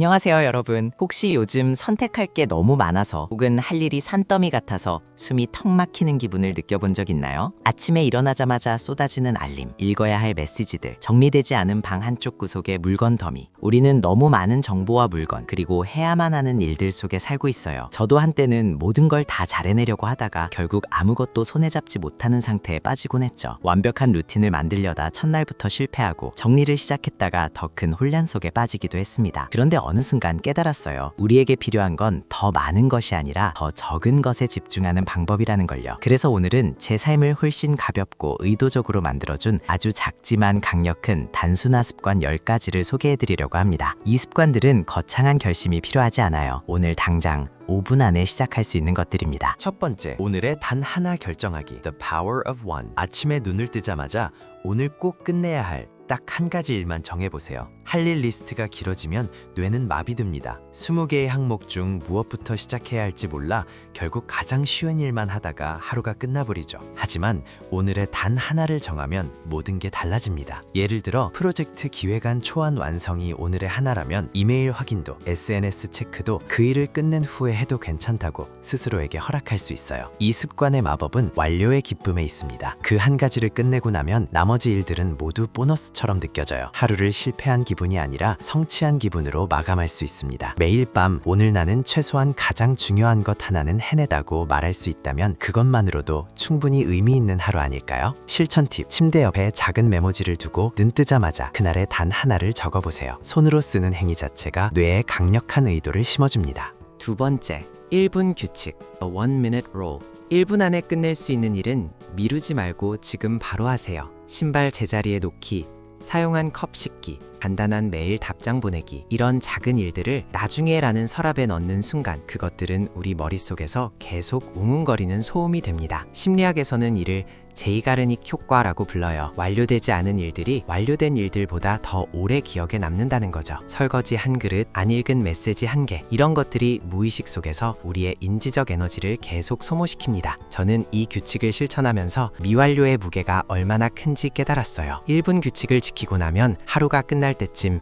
안녕하세요, 여러분. 혹시 요즘 선택할 게 너무 많아서 혹은 할 일이 산더미 같아서 숨이 턱 막히는 기분을 느껴본 적 있나요? 아침에 일어나자마자 쏟아지는 알림, 읽어야 할 메시지들, 정리되지 않은 방 한쪽 구석의 물건 더미. 우리는 너무 많은 정보와 물건, 그리고 해야만 하는 일들 속에 살고 있어요. 저도 한때는 모든 걸 다 잘해내려고 하다가 결국 아무것도 손에 잡지 못하는 상태에 빠지곤 했죠. 완벽한 루틴을 만들려다 첫날부터 실패하고 정리를 시작했다가 더 큰 혼란 속에 빠지기도 했습니다. 그런데 어느 순간 깨달았어요. 우리에게 필요한 건 더 많은 것이 아니라 더 적은 것에 집중하는 방법이라는 걸요. 그래서 오늘은 제 삶을 훨씬 가볍고 의도적으로 만들어준 아주 작지만 강력한 단순화 습관 10가지를 소개해드리려고 합니다. 이 습관들은 거창한 결심이 필요하지 않아요. 오늘 당장 5분 안에 시작할 수 있는 것들입니다. 첫 번째, 오늘의 단 하나 결정하기. The power of one. 아침에 눈을 뜨자마자 오늘 꼭 끝내야 할 딱 한 가지 일만 정해보세요. 할 일 리스트가 길어지면 뇌는 마비됩니다. 20개의 항목 중 무엇부터 시작해야 할지 몰라 결국 가장 쉬운 일만 하다가 하루가 끝나버리죠. 하지만 오늘의 단 하나를 정하면 모든 게 달라집니다. 예를 들어 프로젝트 기획안 초안 완성이 오늘의 하나라면 이메일 확인도, SNS 체크도 그 일을 끝낸 후에 해도 괜찮다고 스스로에게 허락할 수 있어요. 이 습관의 마법은 완료의 기쁨에 있습니다. 그 한 가지를 끝내고 나면 나머지 일들은 모두 보너스처럼 느껴져요. 하루를 실패한 기분이 아니라 성취한 기분으로 마감할 수 있습니다. 매일 밤 오늘 나는 최소한 가장 중요한 것 하나는 해내다고 말할 수 있다면 그것만으로도 충분히 의미 있는 하루 아닐까요? 실천 팁, 침대 옆에 작은 메모지를 두고 눈 뜨자마자 그날의 단 하나를 적어보세요. 손으로 쓰는 행위 자체가 뇌에 강력한 의도를 심어줍니다. 두 번째, 1분 규칙, A 1-minute rule. 1분 안에 끝낼 수 있는 일은 미루지 말고 지금 바로 하세요. 신발 제자리에 놓기, 사용한 컵 씻기, 간단한 메일 답장 보내기, 이런 작은 일들을 나중에라는 서랍에 넣는 순간 그것들은 우리 머릿속에서 계속 웅웅거리는 소음이 됩니다. 심리학에서는 이를 제이가르닉 효과라고 불러요. 완료되지 않은 일들이 완료된 일들보다 더 오래 기억에 남는다는 거죠. 설거지 한 그릇, 안 읽은 메시지 한 개, 이런 것들이 무의식 속에서 우리의 인지적 에너지를 계속 소모시킵니다. 저는 이 규칙을 실천하면서 미완료의 무게가 얼마나 큰지 깨달았어요. 1분 규칙을 지키고 나면 하루가 끝날 때쯤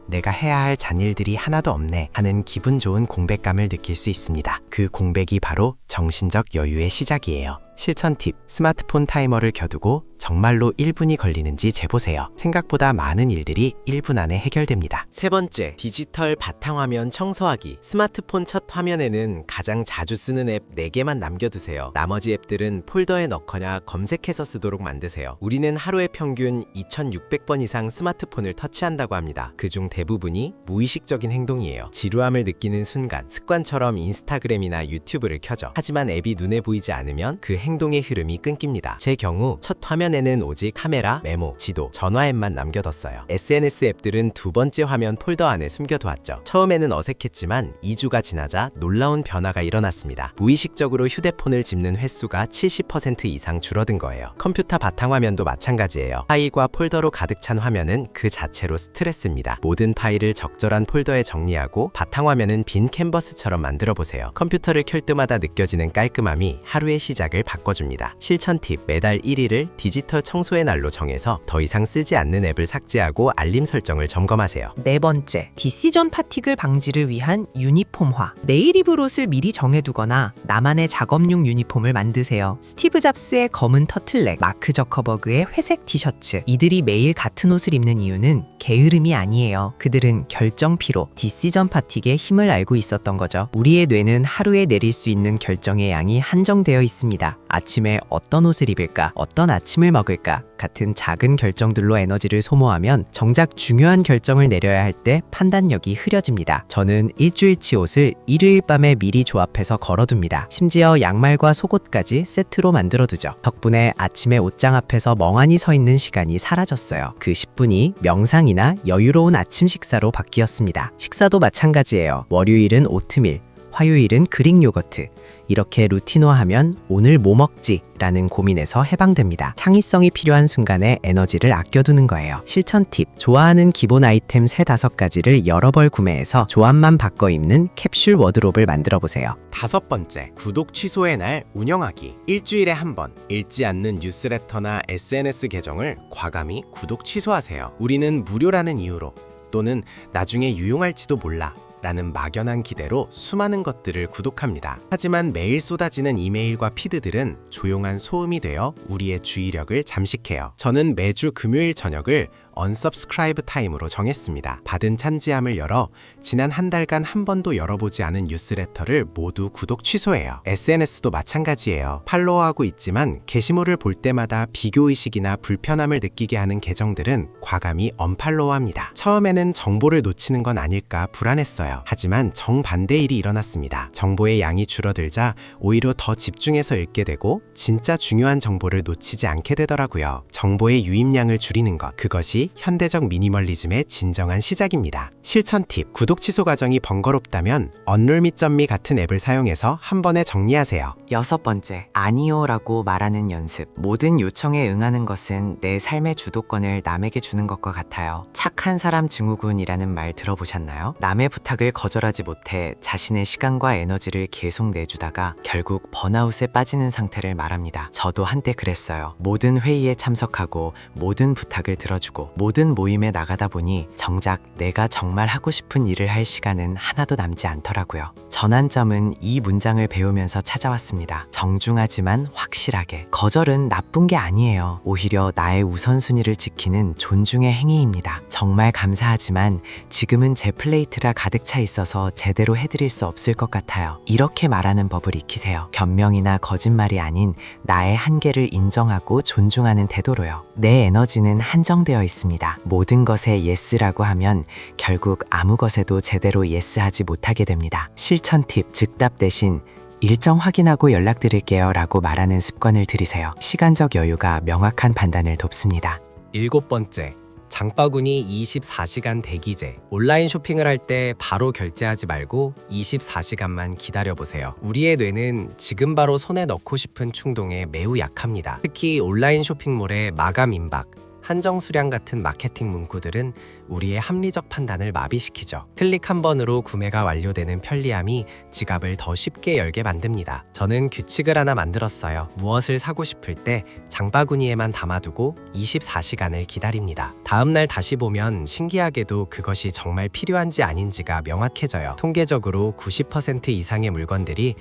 내가 해야 할 잔일들이 하나도 없네 하는 기분 좋은 공백감을 느낄 수 있습니다. 그 공백이 바로 정신적 여유의 시작이에요. 실천 팁, 스마트폰 타이머를 켜두고 정말로 1분이 걸리는지 재보세요. 생각보다 많은 일들이 1분 안에 해결됩니다. 세 번째, 디지털 바탕화면 청소하기. 스마트폰 첫 화면에는 가장 자주 쓰는 앱 4개만 남겨두세요. 나머지 앱들은 폴더에 넣거나 검색해서 쓰도록 만드세요. 우리는 하루에 평균 2600번 이상 스마트폰을 터치한다고 합니다. 그중 대부분이 무의식적인 행동이에요. 지루함을 느끼는 순간 습관처럼 인스타그램이나 유튜브를 켜죠. 하지만 앱이 눈에 보이지 않으면 그 행동의 흐름이 끊깁니다. 제 경우 첫 화면에는 오직 카메라, 메모, 지도, 전화 앱만 남겨뒀어요. SNS 앱들은 두 번째 화면 폴더 안에 숨겨두었죠. 처음에는 어색했지만 2주가 지나자 놀라운 변화가 일어났습니다. 무의식적으로 휴대폰을 집는 횟수가 70% 이상 줄어든 거예요. 컴퓨터 바탕화면도 마찬가지예요. 파일과 폴더로 가득 찬 화면은 그 자체로 스트레스입니다. 모든 파일을 적절한 폴더에 정리하고 바탕화면은 빈 캔버스처럼 만들어보세요. 컴퓨터를 켤 때마다 느껴지는 깔끔함이 하루의 시작을 바꿔줍니다. 실천 팁, 매달 1일을 디지털 청소의 날로 정해서 더 이상 쓰지 않는 앱을 삭제하고 알림 설정을 점검하세요. 네 번째, 디시전 파티글 방지를 위한 유니폼화. 내일 입을 옷을 미리 정해두거나 나만의 작업용 유니폼을 만드세요. 스티브 잡스의 검은 터틀넥, 마크 저커버그의 회색 티셔츠, 이들이 매일 같은 옷을 입는 이유는 게으름이 아니에요. 그들은 결정 피로, 디시전 파티의 힘을 알고 있었던 거죠. 우리의 뇌는 하루에 내릴 수 있는 결정의 양이 한정되어 있습니다. 아침에 어떤 옷을 입을까, 어떤 아침을 먹을까 같은 작은 결정들로 에너지를 소모하면 정작 중요한 결정을 내려야 할 때 판단력이 흐려집니다. 저는 일주일치 옷을 일요일 밤에 미리 조합해서 걸어둡니다. 심지어 양말과 속옷까지 세트로 만들어두죠. 덕분에 아침에 옷장 앞에서 멍하니 서 있는 시간이 사라졌어요. 그 10분이 명상이나 여유로운 아침 식사로 바뀌었습니다. 식사도 마찬가지예요. 월요일은 오트밀, 화요일은 그릭 요거트. 이렇게 루틴화하면 오늘 뭐 먹지? 라는 고민에서 해방됩니다. 창의성이 필요한 순간에 에너지를 아껴두는 거예요. 실천 팁, 좋아하는 기본 아이템 3-5가지를 여러 벌 구매해서 조합만 바꿔 입는 캡슐 워드롭을 만들어 보세요. 다섯 번째, 구독 취소의 날 운영하기. 일주일에 한 번 읽지 않는 뉴스레터나 SNS 계정을 과감히 구독 취소하세요. 우리는 무료라는 이유로 또는 나중에 유용할지도 몰라 라는 막연한 기대로 수많은 것들을 구독합니다. 하지만 매일 쏟아지는 이메일과 피드들은 조용한 소음이 되어 우리의 주의력을 잠식해요. 저는 매주 금요일 저녁을 unsubscribe 타임으로 정했습니다. 받은 찬지함을 열어 지난 한 달간 한 번도 열어보지 않은 뉴스레터를 모두 구독 취소해요. SNS도 마찬가지예요. 팔로워하고 있지만 게시물을 볼 때마다 비교의식이나 불편함을 느끼게 하는 계정들은 과감히 언팔로우합니다. 처음에는 정보를 놓치는 건 아닐까 불안했어요. 하지만 정반대 일이 일어났습니다. 정보의 양이 줄어들자 오히려 더 집중해서 읽게 되고 진짜 중요한 정보를 놓치지 않게 되더라고요. 정보의 유입량을 줄이는 것, 그것이 현대적 미니멀리즘의 진정한 시작입니다. 실천 팁, 구독 취소 과정이 번거롭다면 언롤미.me 같은 앱을 사용해서 한 번에 정리하세요. 6번째, 아니요라고 말하는 연습. 모든 요청에 응하는 것은 내 삶의 주도권을 남에게 주는 것과 같아요. 착한 사람 증후군이라는 말 들어보셨나요? 남의 부탁을 거절하지 못해 자신의 시간과 에너지를 계속 내주다가 결국 번아웃에 빠지는 상태를 말합니다. 저도 한때 그랬어요. 모든 회의에 참석하고 모든 부탁을 들어주고 모든 모임에 나가다 보니 정작 내가 정말 하고 싶은 일을 할 시간은 하나도 남지 않더라고요. 전환점은 이 문장을 배우면서 찾아왔습니다. 정중하지만 확실하게. 거절은 나쁜 게 아니에요. 오히려 나의 우선순위를 지키는 존중의 행위입니다. 정말 감사하지만 지금은 제 플레이트가 가득 차 있어서 제대로 해드릴 수 없을 것 같아요. 이렇게 말하는 법을 익히세요. 변명이나 거짓말이 아닌 나의 한계를 인정하고 존중하는 태도로요. 내 에너지는 한정되어 있습니다. 모든 것에 예스라고 하면 결국 아무 것에도 제대로 예스하지 못하게 됩니다. 실천 팁, 즉답 대신 일정 확인하고 연락드릴게요 라고 말하는 습관을 들이세요. 시간적 여유가 명확한 판단을 돕습니다. 7번째, 장바구니 24시간 대기제. 온라인 쇼핑을 할 때 바로 결제하지 말고 24시간만 기다려보세요. 우리의 뇌는 지금 바로 손에 넣고 싶은 충동에 매우 약합니다. 특히 온라인 쇼핑몰의 마감 임박, 한정 수량 같은 마케팅 문구들은 우리의 합리적 판단을 마비시키죠. 클릭 한 번으로 구매가 완료되는 편리함이 지갑을 더 쉽게 열게 만듭니다. 저는 규칙을 하나 만들었어요. 무엇을 사고 싶을 때 장바구니에만 담아두고 24시간을 기다립니다. 다음날 다시 보면 신기하게도 그것이 정말 필요한지 아닌지가 명확해져요. 통계적으로 90% 이상의 물건들이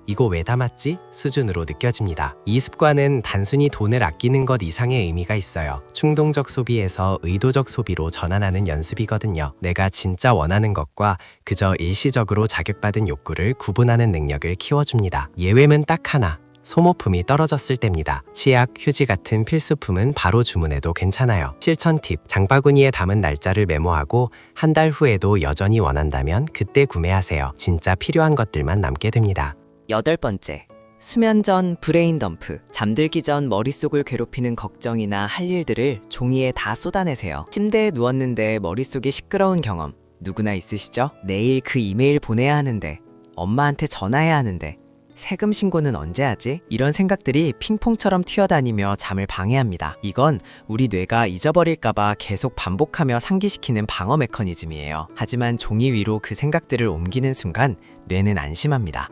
이거 왜 담았지? 수준으로 느껴집니다. 이 습관은 단순히 돈을 아끼는 것 이상의 의미가 있어요. 충동적 소비에서 의도적 소비로 전환하는 연습이거든요. 내가 진짜 원하는 것과 그저 일시적으로 자극받은 욕구를 구분하는 능력을 키워줍니다. 예외는 딱 하나. 소모품이 떨어졌을 때입니다. 치약, 휴지 같은 필수품은 바로 주문해도 괜찮아요. 실천 팁, 장바구니에 담은 날짜를 메모하고 한 달 후에도 여전히 원한다면 그때 구매하세요. 진짜 필요한 것들만 남게 됩니다. 8번째, 수면 전 브레인 덤프. 잠들기 전 머릿속을 괴롭히는 걱정이나 할 일들을 종이에 다 쏟아내세요. 침대에 누웠는데 머릿속이 시끄러운 경험 누구나 있으시죠? 내일 그 이메일 보내야 하는데, 엄마한테 전화해야 하는데, 세금 신고는 언제 하지? 이런 생각들이 핑퐁처럼 튀어다니며 잠을 방해합니다. 이건 우리 뇌가 잊어버릴까봐 계속 반복하며 상기시키는 방어 메커니즘이에요. 하지만 종이 위로 그 생각들을 옮기는 순간 뇌는 안심합니다.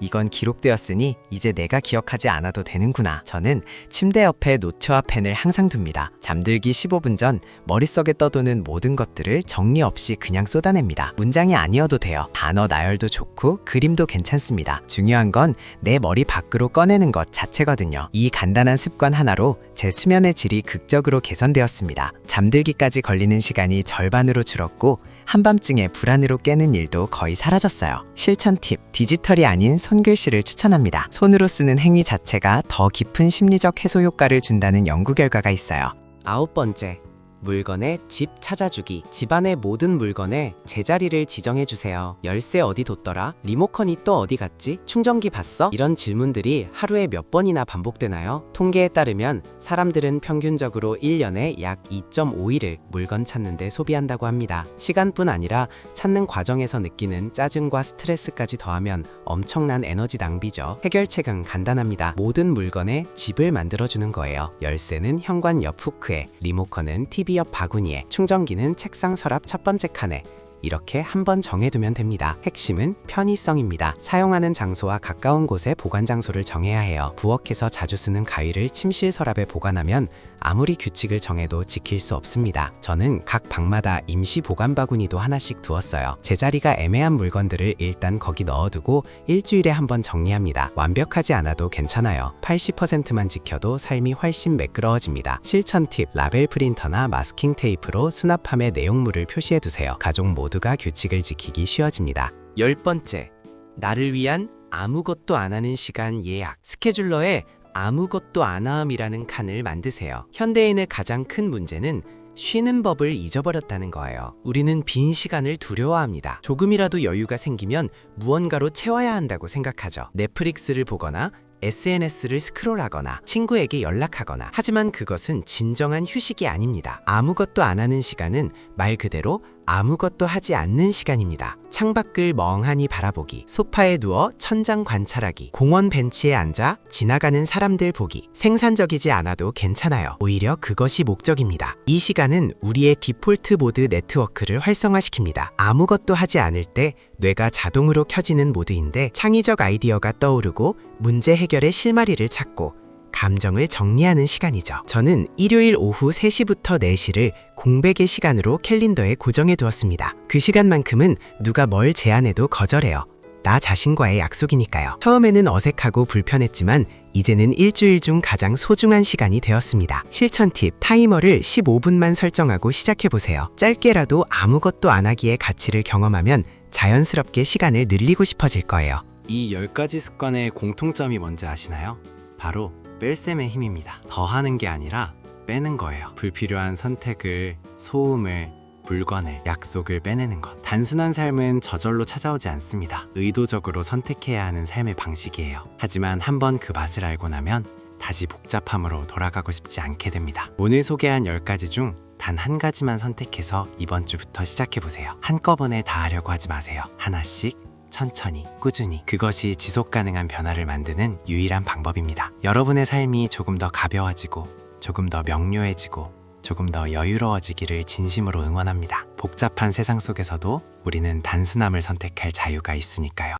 이건 기록되었으니 이제 내가 기억하지 않아도 되는구나. 저는 침대 옆에 노트와 펜을 항상 둡니다. 잠들기 15분 전 머릿속에 떠도는 모든 것들을 정리 없이 그냥 쏟아냅니다. 문장이 아니어도 돼요. 단어 나열도 좋고 그림도 괜찮습니다. 중요한 건 내 머리 밖으로 꺼내는 것 자체거든요. 이 간단한 습관 하나로 제 수면의 질이 극적으로 개선되었습니다. 잠들기까지 걸리는 시간이 절반으로 줄었고 한밤중에 불안으로 깨는 일도 거의 사라졌어요. 실천 팁, 디지털이 아닌 손글씨를 추천합니다. 손으로 쓰는 행위 자체가 더 깊은 심리적 해소 효과를 준다는 연구 결과가 있어요. 9번째, 물건의 집 찾아주기. 집안의 모든 물건에 제자리를 지정해주세요. 열쇠 어디 뒀더라? 리모컨이 또 어디 갔지? 충전기 봤어? 이런 질문들이 하루에 몇 번이나 반복되나요? 통계에 따르면 사람들은 평균적으로 1년에 약 2.5일을 물건 찾는데 소비한다고 합니다. 시간뿐 아니라 찾는 과정에서 느끼는 짜증과 스트레스까지 더하면 엄청난 에너지 낭비죠. 해결책은 간단합니다. 모든 물건에 집을 만들어주는 거예요. 열쇠는 현관 옆 후크에, 리모컨은 TV 옆 바구니에, 충전기는 책상 서랍 첫 번째 칸에, 이렇게 한번 정해두면 됩니다. 핵심은 편의성입니다. 사용하는 장소와 가까운 곳에 보관 장소를 정해야 해요. 부엌에서 자주 쓰는 가위를 침실 서랍에 보관하면 아무리 규칙을 정해도 지킬 수 없습니다. 저는 각 방마다 임시 보관 바구니도 하나씩 두었어요. 제자리가 애매한 물건들을 일단 거기 넣어두고 일주일에 한번 정리합니다. 완벽하지 않아도 괜찮아요. 80%만 지켜도 삶이 훨씬 매끄러워집니다. 실천 팁, 라벨 프린터나 마스킹 테이프로 수납함의 내용물을 표시해두세요. 가족 모두가 규칙을 지키기 쉬워집니다. 10번째, 나를 위한 아무것도 안 하는 시간 예약. 스케줄러에 아무것도 안 함이라는 칸을 만드세요. 현대인의 가장 큰 문제는 쉬는 법을 잊어버렸다는 거예요. 우리는 빈 시간을 두려워합니다. 조금이라도 여유가 생기면 무언가로 채워야 한다고 생각하죠. 넷플릭스를 보거나 SNS를 스크롤하거나 친구에게 연락하거나. 하지만 그것은 진정한 휴식이 아닙니다. 아무것도 안 하는 시간은 말 그대로 아무것도 하지 않는 시간입니다. 창밖을 멍하니 바라보기, 소파에 누워 천장 관찰하기, 공원 벤치에 앉아 지나가는 사람들 보기. 생산적이지 않아도 괜찮아요. 오히려 그것이 목적입니다. 이 시간은 우리의 디폴트 모드 네트워크를 활성화시킵니다. 아무것도 하지 않을 때 뇌가 자동으로 켜지는 모드인데 창의적 아이디어가 떠오르고 문제 해결의 실마리를 찾고 감정을 정리하는 시간이죠. 저는 일요일 오후 3시부터 4시를 공백의 시간으로 캘린더에 고정해 두었습니다. 그 시간만큼은 누가 뭘 제안해도 거절해요. 나 자신과의 약속이니까요. 처음에는 어색하고 불편했지만 이제는 일주일 중 가장 소중한 시간이 되었습니다. 실천 팁, 타이머를 15분만 설정하고 시작해보세요. 짧게라도 아무것도 안 하기의 가치를 경험하면 자연스럽게 시간을 늘리고 싶어질 거예요. 이 10가지 습관의 공통점이 뭔지 아시나요? 바로 뺄셈의 힘입니다. 더 하는 게 아니라 빼는 거예요. 불필요한 선택을, 소음을, 물건을, 약속을 빼내는 것. 단순한 삶은 저절로 찾아오지 않습니다. 의도적으로 선택해야 하는 삶의 방식이에요. 하지만 한번 그 맛을 알고 나면 다시 복잡함으로 돌아가고 싶지 않게 됩니다. 오늘 소개한 10가지 중 단 한 가지만 선택해서 이번 주부터 시작해보세요. 한꺼번에 다 하려고 하지 마세요. 하나씩 천천히, 꾸준히. 그것이 지속 가능한 변화를 만드는 유일한 방법입니다. 여러분의 삶이 조금 더 가벼워지고, 조금 더 명료해지고, 조금 더 여유로워지기를 진심으로 응원합니다. 복잡한 세상 속에서도 우리는 단순함을 선택할 자유가 있으니까요.